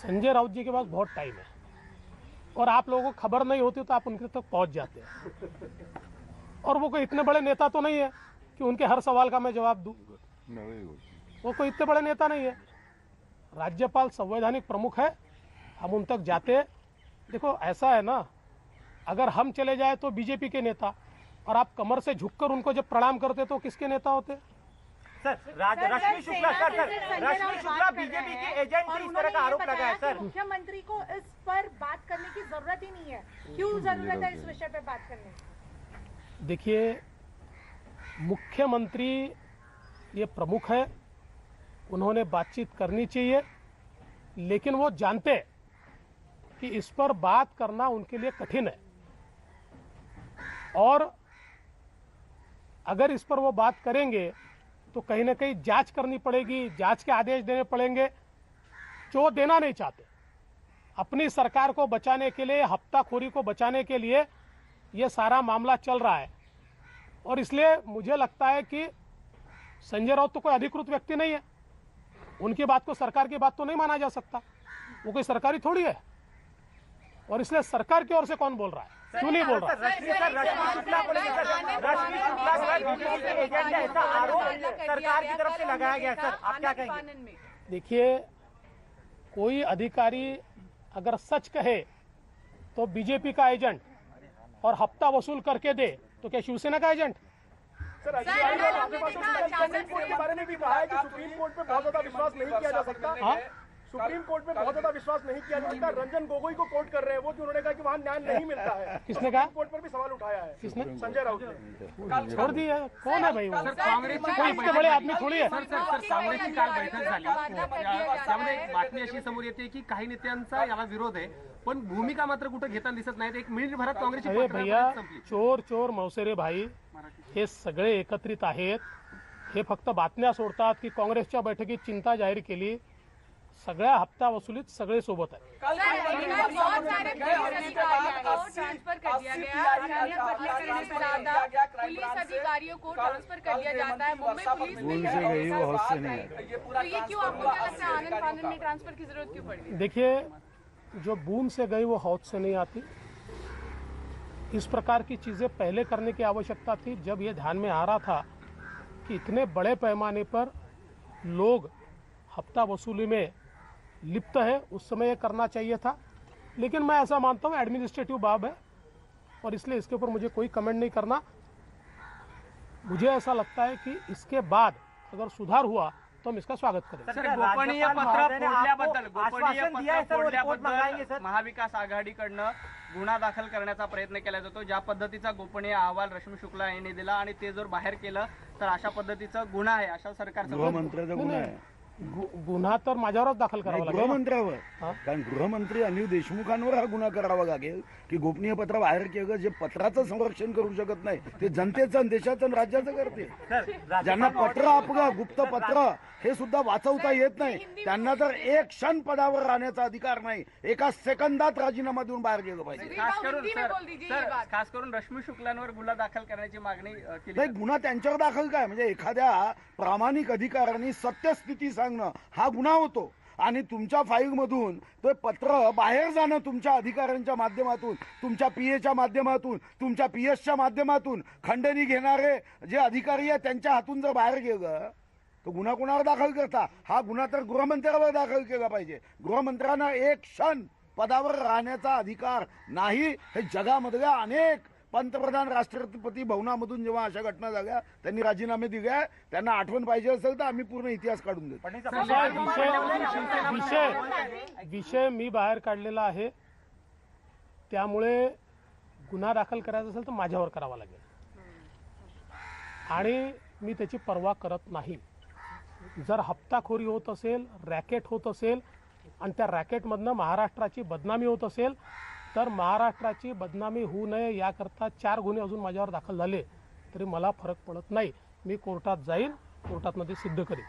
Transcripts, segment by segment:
संजय राउत जी के पास बहुत टाइम है और आप लोगों को खबर नहीं होती तो आप उनके तक पहुंच जाते हैं। और वो कोई इतने बड़े नेता तो नहीं है कि उनके हर सवाल का मैं जवाब दूं। वो कोई इतने बड़े नेता नहीं है। राज्यपाल संवैधानिक प्रमुख है, हम उन तक जाते हैं। देखो ऐसा है ना, अगर हम चले जाए तो बीजेपी के नेता, और आप कमर से झुककर उनको जब प्रणाम करते तो किसके नेता होते? सर रश्मि शुक्ला बीजेपी के एजेंट थी, इस तरह का आरोप लगा है सर। मुख्यमंत्री को इस पर बात करने की जरूरत ही नहीं है, क्यों जरूरत है इस विषय पे बात करने की? देखिए, मुख्यमंत्री ये प्रमुख है, उन्होंने बातचीत करनी चाहिए, लेकिन वो जानते हैं कि इस पर बात करना उनके लिए कठिन है। और अगर इस पर वो बात करेंगे तो कहीं ना कहीं जांच करनी पड़ेगी, जांच के आदेश देने पड़ेंगे, जो वो देना नहीं चाहते। अपनी सरकार को बचाने के लिए, हफ्ताखोरी को बचाने के लिए ये सारा मामला चल रहा है। और इसलिए मुझे लगता है कि संजय राउत तो कोई अधिकृत व्यक्ति नहीं है, उनकी बात को सरकार की बात तो नहीं माना जा सकता। वो कोई सरकारी थोड़ी है, और इसलिए सरकार की ओर से कौन बोल रहा है, क्यों नहीं बोल रहा? सरकार की तरफ से लगाया गया सर, आप क्या कहेंगे? देखिए, कोई अधिकारी अगर सच कहे तो बीजेपी का एजेंट, और हफ्ता वसूल करके दे तो क्या शिवसेना का एजेंट? सर सुप्रीम कोर्ट के बारे में भी कहा है कि सुप्रीम कोर्ट पे बहुत ज्यादा विश्वास नहीं किया जा सकता। सुप्रीम कोर्ट में बहुत ज्यादा विश्वास नहीं किया जा सकता। रंजन गोगोई को कोर्ट कर रहे हैं वो, कि उन्होंने कहा कि वहाँ न्याय नहीं मिलता है। किसने कहा? कोर्ट पर भी सवाल उठाया है। किसने? संजय राउत ने। छोड़ दिया। कौन है भाई वो? कोई इतने बड़े आदमी थोड़ी है। काँग्रेसची काल बैठक झाली, त्यामध्ये एक बातमी अशी समोर येते की काही नेत्यांचा याला विरोध आहे, पण भूमिका मात्र कुठे घेताना दिसत नाहीत। एक मिनिटभरात काँग्रेसची अरे भैया, संपली। चोर चोर मौसेरे भाई हे सगळे एकत्रित आहेत। हे फक्त बातम्या सोडतात की काँग्रेसच्या बैठकीत चिंता जाहीर केली। सगळ्या हप्ता वसुलीत सगळे सोबत आहेत। ट्रांसफर कर दिया गया, पुलिस अधिकारियों को ट्रांसफर कर दिया जाता है। मुंबई पुलिस में तो ये क्यों, आपको क्या लगता है आनंद फानंद में ट्रांसफर की जरूरत क्यों पड़ी? देखिए, जो बूंद से गई वो हौद से नहीं आती। इस प्रकार की चीज़ें पहले करने की आवश्यकता थी, जब ये ध्यान में आ रहा था कि इतने बड़े पैमाने पर लोग हफ्ता वसूली में लिप्त है, उस समय ये करना चाहिए था। लेकिन मैं ऐसा मानता हूँ एडमिनिस्ट्रेटिव बाब है, और इसलिए इसके ऊपर मुझे कोई कमेंट नहीं करना। मुझे ऐसा लगता है कि इसके बाद अगर सुधार हुआ तो हम इसका स्वागत करेंगे। सर, गोपनीय पत्र फोडल्याबद्दल महाविकास आघाडीकडनं गुन्हा दाखल करण्याचा प्रयत्न केला जातो। ज्या पद्धतीचा गोपनीय अहवाल रश्मी शुक्ला यांनी दिला आणि ते जर बाहेर केलं तर अशा पद्धतीचा गुन्हा आहे, अशा सरकारचा गृहमंत्र्याचा गुन्हा आहे। गुन्हा तर माझ्यावरच दाखल करावा लागेल, गृहमंत्र्यावर। कारण गृहमंत्री अनिल देशमुखांवर हा गुन्हा करावा लागेल की गोपनीय पत्र बाहेर केलं, जे पत्राचं संरक्षण करू शकत नाही ते जनतेचं आणि देशाचं आणि राज्याचं करते। ज्यांना पत्र आपलं गुप्त पत्र हे सुद्धा वाचवता येत नाही, त्यांना तर एक क्षण पदावर राहण्याचा अधिकार नाही। एका सेकंदात राजीनामा देऊन बाहेर गेलं पाहिजे। खास करून रश्मी शुक्लांवर गुन्हा दाखल करण्याची मागणी केली। नाही, गुन्हा त्यांच्यावर दाखल काय, म्हणजे एखाद्या प्रामाणिक अधिकाऱ्यांनी सत्यस्थिती सांगणं हा गुन्हा होतो। आणि तुमच्या फाईलमधून ते पत्र बाहेर जाणं, तुमच्या अधिकाऱ्यांच्या माध्यमातून, तुमच्या पीएच्या माध्यमातून, तुमच्या पीएसच्या माध्यमातून खंडणी घेणारे जे अधिकारी आहेत त्यांच्या हातून जर बाहेर गेलं तो गुन्हा कोणावर दाखल करता? हा गुन्हा तर गृहमंत्र्यावर दाखल केला पाहिजे। गृहमंत्र्यांना एक क्षण पदावर राहण्याचा अधिकार नाही। हे जगामधल्या अनेक पंतप्रधान राष्ट्रपती भवनामधून जेव्हा अशा घटना झाल्या त्यांनी राजीनामे दिले। त्यांना आठवण पाहिजे असेल तर आम्ही पूर्ण इतिहास काढून देतो। विषय मी बाहेर काढलेला आहे, त्यामुळे गुन्हा दाखल करायचा असेल तर माझ्यावर करावा लागेल, आणि मी त्याची पर्वा करत नाही। जर हप्ताखोरी होत असेल, रॅकेट होत असेल, आणि त्या रॅकेटमधनं महाराष्ट्राची बदनामी होत असेल, तर महाराष्ट्राची बदनामी होऊ नये याकरता 4 गुन्हे अजून माझ्यावर दाखल झाले तरी मला फरक पडत नाही। मी कोर्टात जाईन, कोर्टात मध्ये सिद्ध करेन।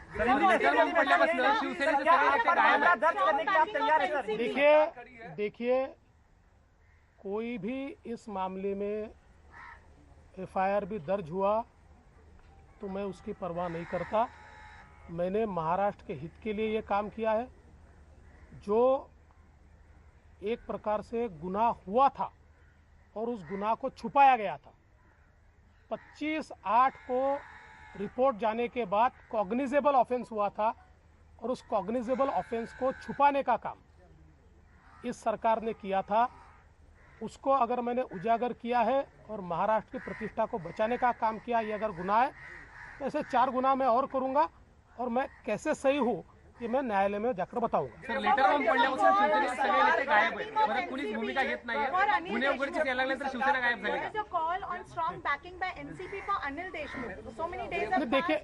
देखिए, कोई भी इस मामले में एफआईआर भी दर्ज हुआ तो मैं उसकी परवाह नहीं करता। मैंने महाराष्ट्र के हित के लिए ये काम किया है। जो एक प्रकार से गुनाह हुआ था और उस गुनाह को छुपाया गया था। 25/8 को रिपोर्ट जाने के बाद कॉग्निजेबल ऑफेंस हुआ था और उस कॉग्निजेबल ऑफेंस को छुपाने का काम इस सरकार ने किया था। उसको अगर मैंने उजागर किया है और महाराष्ट्र की प्रतिष्ठा को बचाने का काम किया, ये अगर गुनाह है तो ऐसे 4 गुनाह मैं और करूंगा और मैं कैसे सही हूँ ये मैं न्यायालय में जाकर बताऊंगा। सर लेटर ऑन पडल्यापासून शिवसेनेचे सगळे नेते गायब आहेत, परत कुणीच भूमिका घेत नाहीये, गुन्हे उघडकीस यायला लागल्यानंतर शिवसेना गायब झाली There is a call on strong backing by NCP for Anil Deshmukh. So many days have देखिए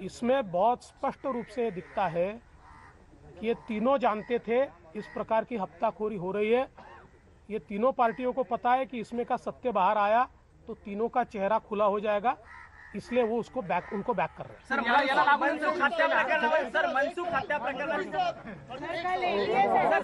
इसमें बहुत स्पष्ट रूप से दिखता है कि ये तीनों जानते थे इस प्रकार की हफ्ताखोरी हो रही है। ये तीनों पार्टियों को पता है कि इसमें का सत्य बाहर आया तो तीनों का चेहरा खुला हो जाएगा, इसलिए वो उनको बैक कर रहे हैं। सर याला लागून मनसुख हत्या प्रकरणावर सर मनसुख हत्या प्रकरणावर कल ADS